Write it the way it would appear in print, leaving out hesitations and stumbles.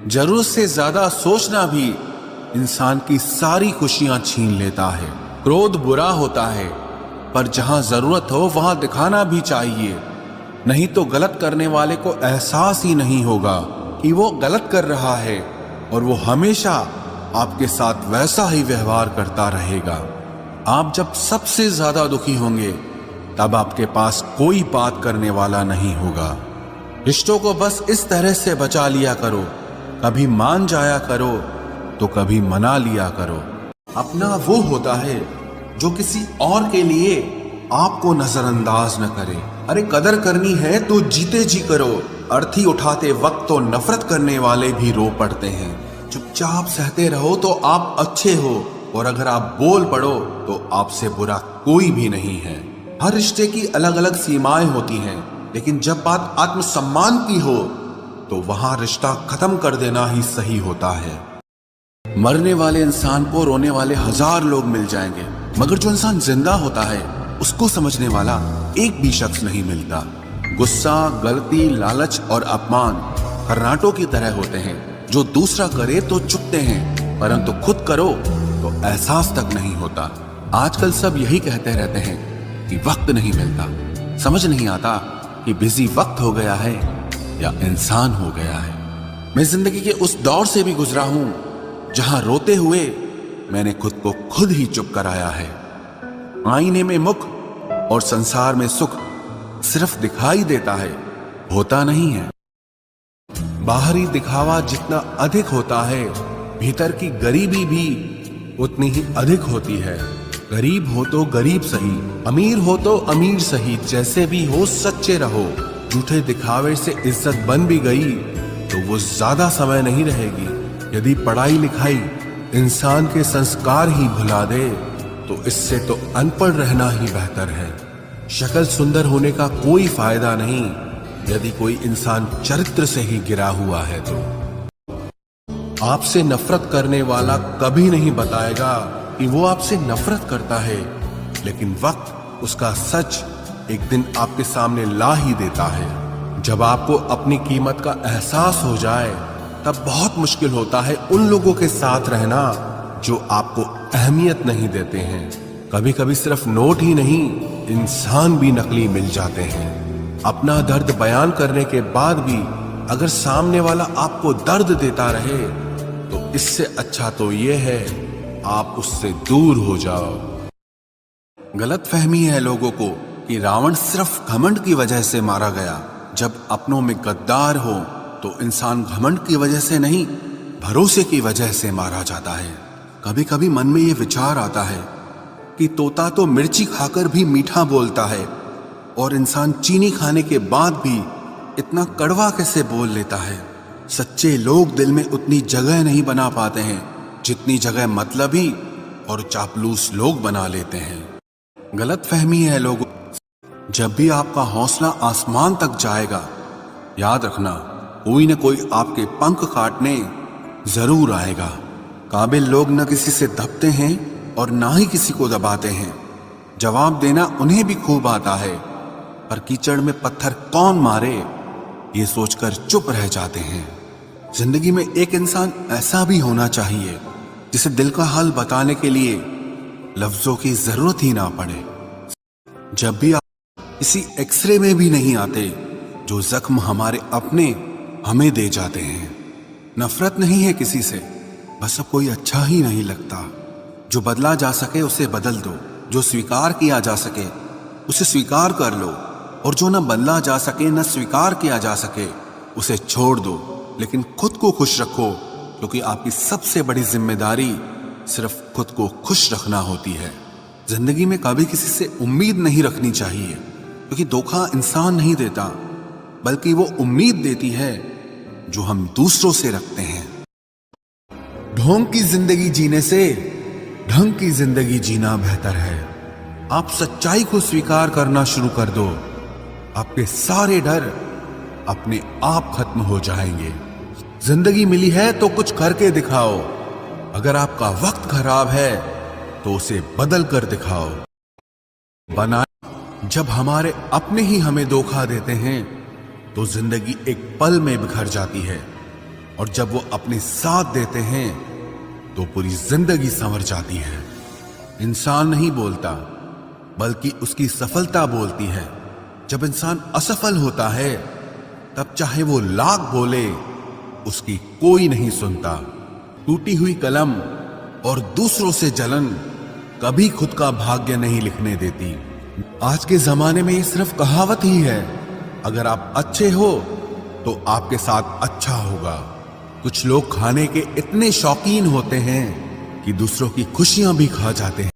जरूरत से ज्यादा सोचना भी इंसान की सारी खुशियां छीन लेता है। क्रोध बुरा होता है, पर जहां जरूरत हो वहां दिखाना भी चाहिए, नहीं तो गलत करने वाले को एहसास ही नहीं होगा कि वो गलत कर रहा है, और वो हमेशा आपके साथ वैसा ही व्यवहार करता रहेगा। आप जब सबसे ज्यादा दुखी होंगे तब आपके पास कोई बात करने वाला नहीं होगा। रिश्तों को बस इस तरह से बचा लिया करो, कभी मान जाया करो तो कभी मना लिया करो। अपना वो होता है जो किसी और के लिए आपको नजरअंदाज न करे। अरे कदर करनी है तो जीते जी करो। अर्थी उठाते वक्त तो नफरत करने वाले भी रो पड़ते हैं। चुपचाप सहते रहो तो आप अच्छे हो, और अगर आप बोल पड़ो तो आपसे बुरा कोई भी नहीं है। हर रिश्ते की अलग अलग सीमाएं होती हैं, लेकिन जब बात आत्मसम्मान की हो तो वहां रिश्ता खत्म कर देना ही सही होता है। मरने वाले इंसान को रोने वाले 1000 लोग मिल जाएंगे, मगर जो इंसान जिंदा होता है उसको समझने वाला एक भी शख्स नहीं मिलता। गुस्सा, गलती, लालच और अपमान खर्राटों की तरह होते हैं, जो दूसरा करे तो चुपते हैं, परंतु खुद करो तो एहसास तक नहीं होता। आजकल सब यही कहते रहते हैं कि वक्त नहीं मिलता। समझ नहीं आता कि बिजी वक्त हो गया है या इंसान हो गया है। मैं जिंदगी के उस दौर से भी गुजरा हूं जहां रोते हुए मैंने खुद को खुद ही चुप कराया है। आईने में मुख और संसार में सुख सिर्फ दिखाई देता है, होता नहीं है। बाहरी दिखावा जितना अधिक होता है, भीतर की गरीबी भी उतनी ही अधिक होती है। गरीब हो तो गरीब सही, अमीर हो तो अमीर सही, जैसे भी हो सच्चे रहो। झूठे दिखावे से इज्जत बन भी गई तो वो ज्यादा समय नहीं रहेगी। यदि पढ़ाई लिखाई इंसान के संस्कार ही भुला दे तो इससे तो अनपढ़ रहना ही बेहतर है। शक्ल सुंदर होने का कोई फायदा नहीं यदि कोई इंसान चरित्र से ही गिरा हुआ है तो। आपसे नफरत करने वाला कभी नहीं बताएगा कि वो आपसे नफरत करता है, लेकिन वक्त उसका सच एक दिन आपके सामने ला ही देता है। जब आपको अपनी कीमत का एहसास हो जाए तब बहुत मुश्किल होता है उन लोगों के साथ रहना जो आपको अहमियत नहीं देते हैं। कभी कभी सिर्फ नोट ही नहीं, इंसान भी नकली मिल जाते हैं। अपना दर्द बयान करने के बाद भी अगर सामने वाला आपको दर्द देता रहे तो इससे अच्छा तो ये है आप उससे दूर हो जाओ। गलत फहमी है लोगों को कि रावण सिर्फ घमंड की वजह से मारा गया। जब अपनों में गद्दार हो तो इंसान घमंड की वजह से नहीं, भरोसे की वजह से मारा जाता है। कभी कभी मन में ये विचार आता है कि तोता तो मिर्ची खाकर भी मीठा बोलता है, और इंसान चीनी खाने के बाद भी इतना कड़वा कैसे बोल लेता है। सच्चे लोग दिल में उतनी जगह नहीं बना पाते हैं जितनी जगह मतलबी और चापलूस लोग बना लेते हैं। गलत फहमी है लोगों। जब भी आपका हौसला आसमान तक जाएगा, याद रखना कोई न कोई आपके पंख काटने जरूर आएगा। काबिल लोग न किसी से दबते हैं और ना ही किसी को दबाते हैं। जवाब देना उन्हें भी खूब आता है, पर कीचड़ में पत्थर कौन मारे ये सोचकर चुप रह जाते हैं। जिंदगी में एक इंसान ऐसा भी होना चाहिए जिसे दिल का हाल बताने के लिए लफ्जों की जरूरत ही ना पड़े। जब भी आप किसी एक्सरे में भी नहीं आते जो जख्म हमारे अपने हमें दे जाते हैं। नफरत नहीं है किसी से, बस अब कोई अच्छा ही नहीं लगता। जो बदला जा सके उसे बदल दो, जो स्वीकार किया जा सके उसे स्वीकार कर लो, और जो न बदला जा सके न स्वीकार किया जा सके उसे छोड़ दो। लेकिन खुद को खुश रखो, क्योंकि आपकी सबसे बड़ी जिम्मेदारी सिर्फ खुद को खुश रखना होती है। जिंदगी में कभी किसी से उम्मीद नहीं रखनी चाहिए, क्योंकि धोखा इंसान नहीं देता, बल्कि वो उम्मीद देती है जो हम दूसरों से रखते हैं। ढोंग की जिंदगी जीने से ढंग की जिंदगी जीना बेहतर है। आप सच्चाई को स्वीकार करना शुरू कर दो, आपके सारे डर अपने आप खत्म हो जाएंगे। जिंदगी मिली है तो कुछ करके दिखाओ। अगर आपका वक्त खराब है तो उसे बदल कर दिखाओ। जब हमारे अपने ही हमें धोखा देते हैं तो जिंदगी एक पल में बिखर जाती है। और जब वो अपने साथ देते हैं तो पूरी जिंदगी संवर जाती है। इंसान नहीं बोलता बल्कि उसकी सफलता बोलती है। जब इंसान असफल होता है तब चाहे वो लाख बोले उसकी कोई नहीं सुनता। टूटी हुई कलम और दूसरों से जलन कभी खुद का भाग्य नहीं लिखने देती। आज के जमाने में ये सिर्फ कहावत ही है। अगर आप अच्छे हो तो आपके साथ अच्छा होगा। कुछ लोग खाने के इतने शौकीन होते हैं कि दूसरों की खुशियां भी खा जाते हैं।